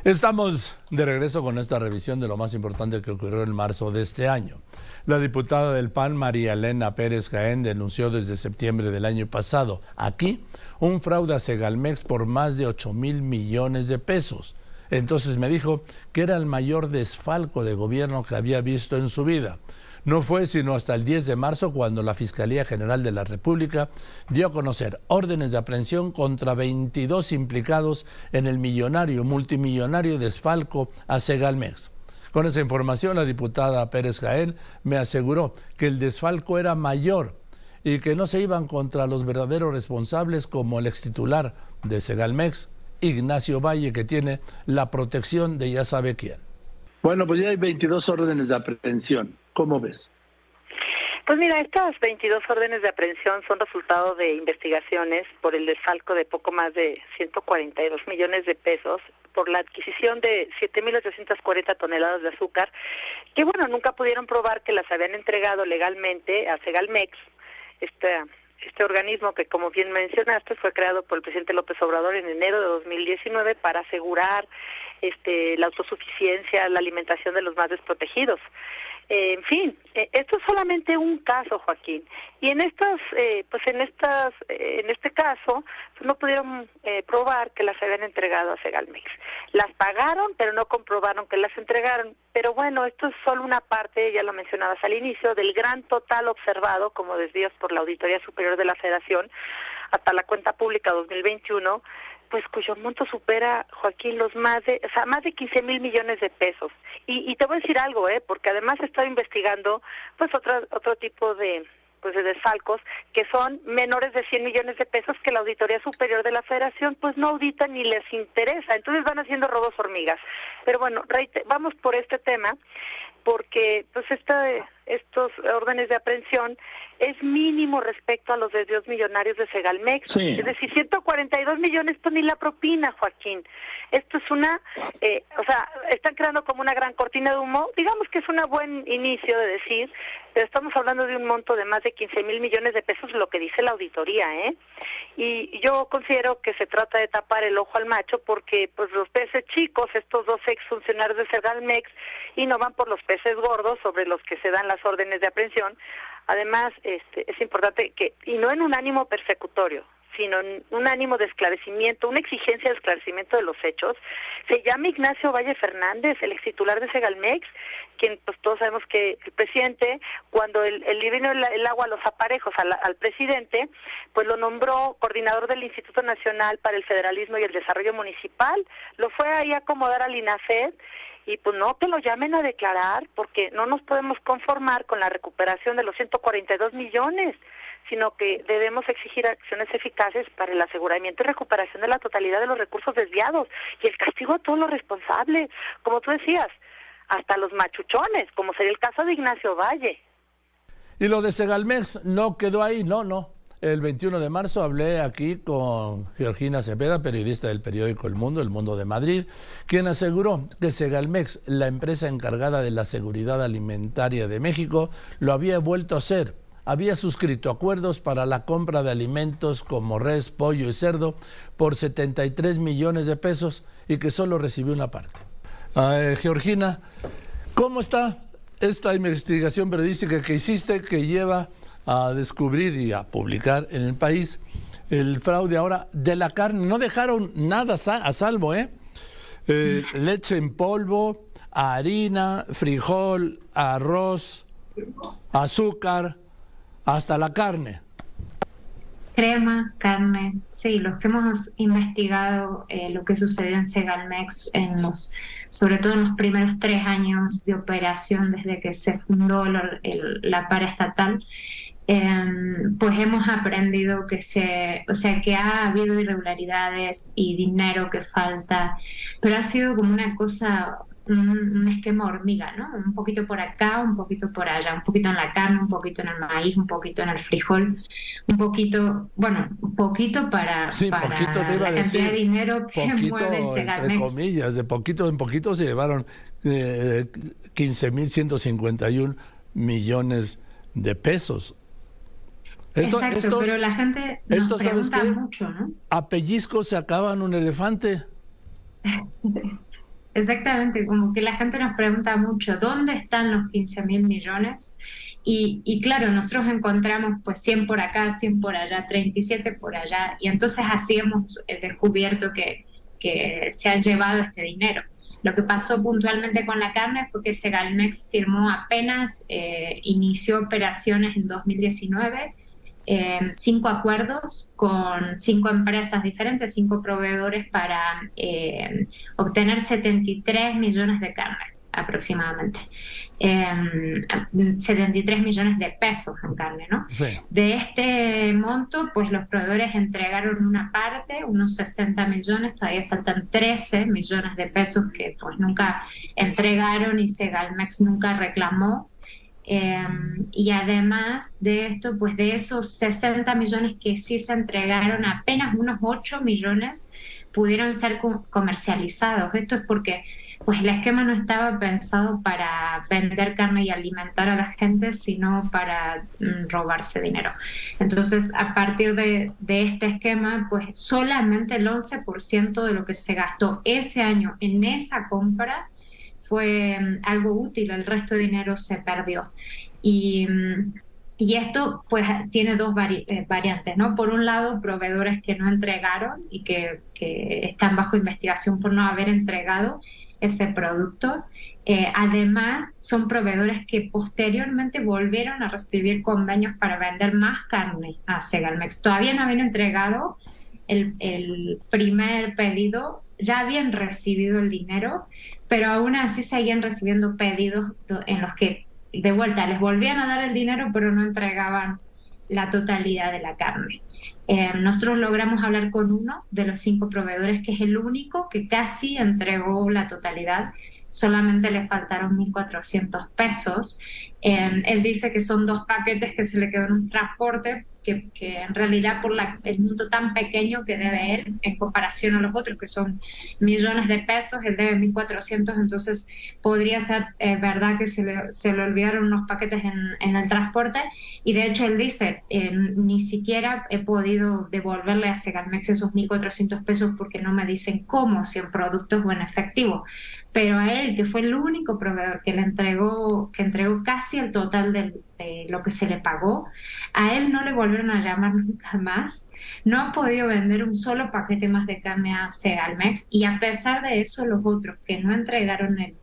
Estamos de regreso con esta revisión de lo más importante que ocurrió en marzo de este año. La diputada del PAN, María Elena Pérez Jaén, denunció desde septiembre del año pasado aquí un fraude a Segalmex por más de 8,000 millones de pesos. Entonces me dijo que era el mayor desfalco de gobierno que había visto en su vida. No fue sino hasta el 10 de marzo cuando la Fiscalía General de la República dio a conocer órdenes de aprehensión contra 22 implicados en el multimillonario desfalco a Segalmex. Con esa información, la diputada Pérez Jaén me aseguró que el desfalco era mayor y que no se iban contra los verdaderos responsables como el extitular de Segalmex, Ignacio Valle, que tiene la protección de ya sabe quién. Bueno, pues ya hay 22 órdenes de aprehensión. ¿Cómo ves? Pues mira, estas 22 órdenes de aprehensión son resultado de investigaciones por el desfalco de poco más de 142 millones de pesos por la adquisición de 7,840 toneladas de azúcar, que bueno, nunca pudieron probar que las habían entregado legalmente a Segalmex, este organismo que, como bien mencionaste, fue creado por el presidente López Obrador en enero de 2019 para asegurar la autosuficiencia, la alimentación de los más desprotegidos. En fin, esto es solamente un caso, Joaquín, y en este caso pues no pudieron probar que las habían entregado a Segalmex. Las pagaron, pero no comprobaron que las entregaron. Pero bueno, esto es solo una parte, ya lo mencionabas al inicio, del gran total observado como desvíos por la Auditoría Superior de la Federación hasta la cuenta pública 2021, pues cuyo monto supera, Joaquín, más de 15,000 millones de pesos. Y te voy a decir algo, porque además he estado investigando pues otro tipo de desfalcos que son menores de 100 millones de pesos que la Auditoría Superior de la Federación pues no audita ni les interesa, entonces van haciendo robos hormigas. Pero bueno, vamos por este tema porque pues estos órdenes de aprehensión es mínimo respecto a los desvíos millonarios de Segalmex. Sí. Es decir, 142 millones, esto ni la propina, Joaquín. Esto es están creando como una gran cortina de humo. Digamos que es un buen inicio de decir, pero estamos hablando de un monto de más de 15,000 millones de pesos, lo que dice la auditoría, Y yo considero que se trata de tapar el ojo al macho porque pues los peces chicos, estos dos exfuncionarios de Segalmex, y no van por los peces gordos sobre los que se dan las órdenes de aprehensión. Además, es importante y no en un ánimo persecutorio, sino en un ánimo de esclarecimiento, una exigencia de esclarecimiento de los hechos. Se llama Ignacio Valle Fernández, el extitular de Segalmex, quien pues todos sabemos que el presidente, cuando le vino el agua a los aparejos al presidente, pues lo nombró coordinador del Instituto Nacional para el Federalismo y el Desarrollo Municipal, lo fue ahí a acomodar al INAFED, y pues no que lo llamen a declarar, porque no nos podemos conformar con la recuperación de los 142 millones, sino que debemos exigir acciones eficaces para el aseguramiento y recuperación de la totalidad de los recursos desviados y el castigo a todos los responsables, como tú decías, hasta los machuchones, como sería el caso de Ignacio Valle. Y lo de Segalmex no quedó ahí, no. El 21 de marzo hablé aquí con Georgina Cepeda, periodista del periódico El Mundo de Madrid, quien aseguró que Segalmex, la empresa encargada de la seguridad alimentaria de México, lo había vuelto a hacer. Había suscrito acuerdos para la compra de alimentos como res, pollo y cerdo por 73 millones de pesos y que solo recibió una parte. Georgina, ¿cómo está esta investigación periodística que hiciste que lleva a descubrir y a publicar en el país el fraude ahora de la carne? No dejaron nada a salvo, leche en polvo, harina, frijol, arroz, azúcar, hasta la carne. Crema, carne, sí, los que hemos investigado lo que sucedió en Segalmex sobre todo en los primeros 3 años de operación desde que se fundó la paraestatal, pues hemos aprendido que ha habido irregularidades y dinero que falta, pero ha sido como una cosa, un esquema hormiga, ¿no? Un poquito por acá, un poquito por allá, un poquito en la carne, un poquito en el maíz, un poquito en el frijol, un poquito para poquito te iba la a decir, cantidad de dinero que mueve Segalmex. Entre comillas, de poquito en poquito se llevaron 15,151 millones de pesos. Exacto, pero la gente nos pregunta mucho, ¿no? ¿A pellizco se acaban un elefante? Exactamente, como que la gente nos pregunta mucho, ¿dónde están los 15.000 millones? Y claro, nosotros encontramos pues 100 por acá, 100 por allá, 37 por allá, y entonces así hemos descubierto que se han llevado este dinero. Lo que pasó puntualmente con la carne fue que Segalmex firmó apenas, inició operaciones en 2019, 5 acuerdos con 5 empresas diferentes, 5 proveedores para obtener 73 millones de carnes aproximadamente. 73 millones de pesos en carne, ¿no? Sí. De este monto, pues los proveedores entregaron una parte, unos 60 millones, todavía faltan 13 millones de pesos que pues nunca entregaron y Segalmex nunca reclamó. Y además de esto, pues de esos 60 millones que sí se entregaron, apenas unos 8 millones pudieron ser comercializados. Esto es porque pues el esquema no estaba pensado para vender carne y alimentar a la gente, sino para robarse dinero. Entonces, a partir de este esquema, pues solamente el 11% de lo que se gastó ese año en esa compra fue algo útil, el resto de dinero se perdió. Y esto pues tiene dos variantes, ¿no? Por un lado, proveedores que no entregaron y que están bajo investigación por no haber entregado ese producto. Además, son proveedores que posteriormente volvieron a recibir convenios para vender más carne a Segalmex. Todavía no habían entregado el primer pedido, ya habían recibido el dinero, pero aún así seguían recibiendo pedidos en los que de vuelta les volvían a dar el dinero, pero no entregaban la totalidad de la carne. Nosotros logramos hablar con uno de los 5 proveedores, que es el único que casi entregó la totalidad. Solamente le faltaron 1.400 pesos. Él dice que son 2 paquetes que se le quedó en un transporte, que en realidad por el monto tan pequeño que debe él en comparación a los otros, que son millones de pesos, él debe 1.400, entonces podría ser verdad que se le olvidaron unos paquetes en el transporte. Y de hecho él dice, ni siquiera he podido devolverle a Segalmex esos 1.400 pesos porque no me dicen cómo, si en productos o en efectivo. Pero a él, que fue el único proveedor que entregó casi el total de lo que se le pagó, a él no le volvieron a llamar nunca más, no ha podido vender un solo paquete más de carne a Segalmex, y a pesar de eso los otros que no entregaron el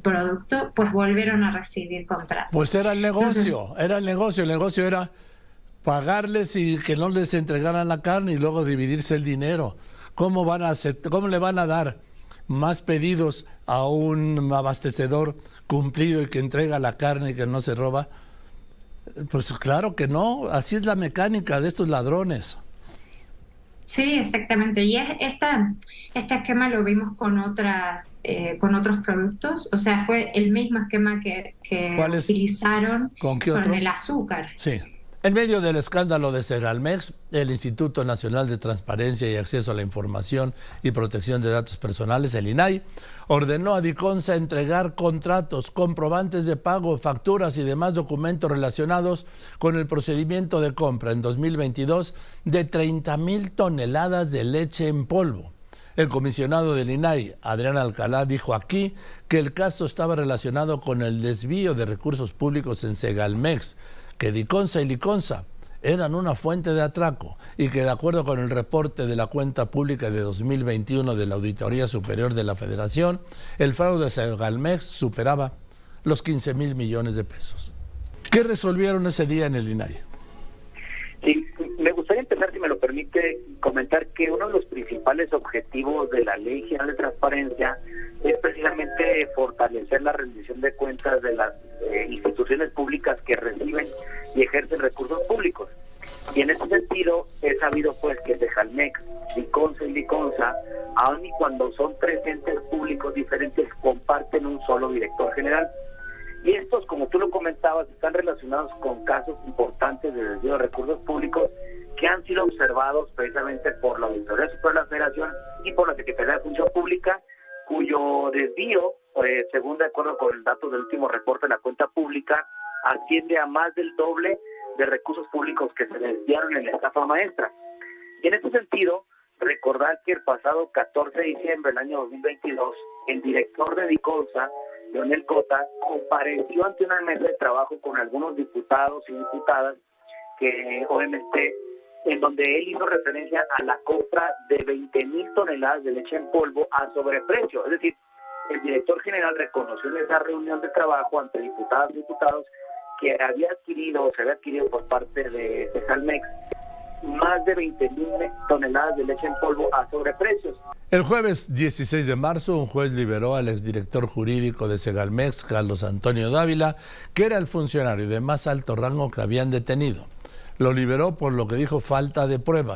producto, pues volvieron a recibir contratos. Pues era el negocio, el negocio era pagarles y que no les entregaran la carne y luego dividirse el dinero. ¿Cómo le van a dar más pedidos a un abastecedor cumplido y que entrega la carne y que no se roba? Pues claro que no, así es la mecánica de estos ladrones. Sí, exactamente. Y este esquema lo vimos con otros productos, o sea, fue el mismo esquema que utilizaron con el azúcar. Sí. En medio del escándalo de Segalmex, el Instituto Nacional de Transparencia y Acceso a la Información y Protección de Datos Personales, el INAI, ordenó a Diconsa entregar contratos, comprobantes de pago, facturas y demás documentos relacionados con el procedimiento de compra en 2022 de 30,000 toneladas de leche en polvo. El comisionado del INAI, Adrián Alcalá, dijo aquí que el caso estaba relacionado con el desvío de recursos públicos en Segalmex, que Diconsa y Liconsa eran una fuente de atraco y que de acuerdo con el reporte de la cuenta pública de 2021 de la Auditoría Superior de la Federación, el fraude de Segalmex superaba los 15,000 millones de pesos. ¿Qué resolvieron ese día en el INAI? Sí, me gustaría empezar, si me lo permite, comentar que uno de los principales objetivos de la Ley General de Transparencia es precisamente fortalecer la rendición de cuentas de las instituciones públicas que reciben y ejercen recursos públicos. Y en ese sentido, es sabido pues que Segalmex, Diconsa y Liconsa, aun y cuando son 3 entes públicos diferentes, comparten un solo director general. Y estos, como tú lo comentabas, están relacionados con casos importantes de desvío de recursos públicos que han sido observados precisamente por la Auditoría Superior de la Federación y por la Secretaría de Función Pública, cuyo desvío, según de acuerdo con el dato del último reporte de la cuenta pública, asciende a más del doble de recursos públicos que se desviaron en la estafa maestra. Y en este sentido, recordar que el pasado 14 de diciembre del año 2022, el director de Dicolsa, Leonel Cota, compareció ante una mesa de trabajo con algunos diputados y diputadas que obviamente en donde él hizo referencia a la compra de 20,000 toneladas de leche en polvo a sobreprecio. Es decir, el director general reconoció en esa reunión de trabajo ante diputadas y diputados que se había adquirido por parte de Segalmex más de 20,000 toneladas de leche en polvo a sobreprecios. El jueves 16 de marzo, un juez liberó al exdirector jurídico de Segalmex, Carlos Antonio Dávila, que era el funcionario de más alto rango que habían detenido. Lo liberó por lo que dijo falta de pruebas.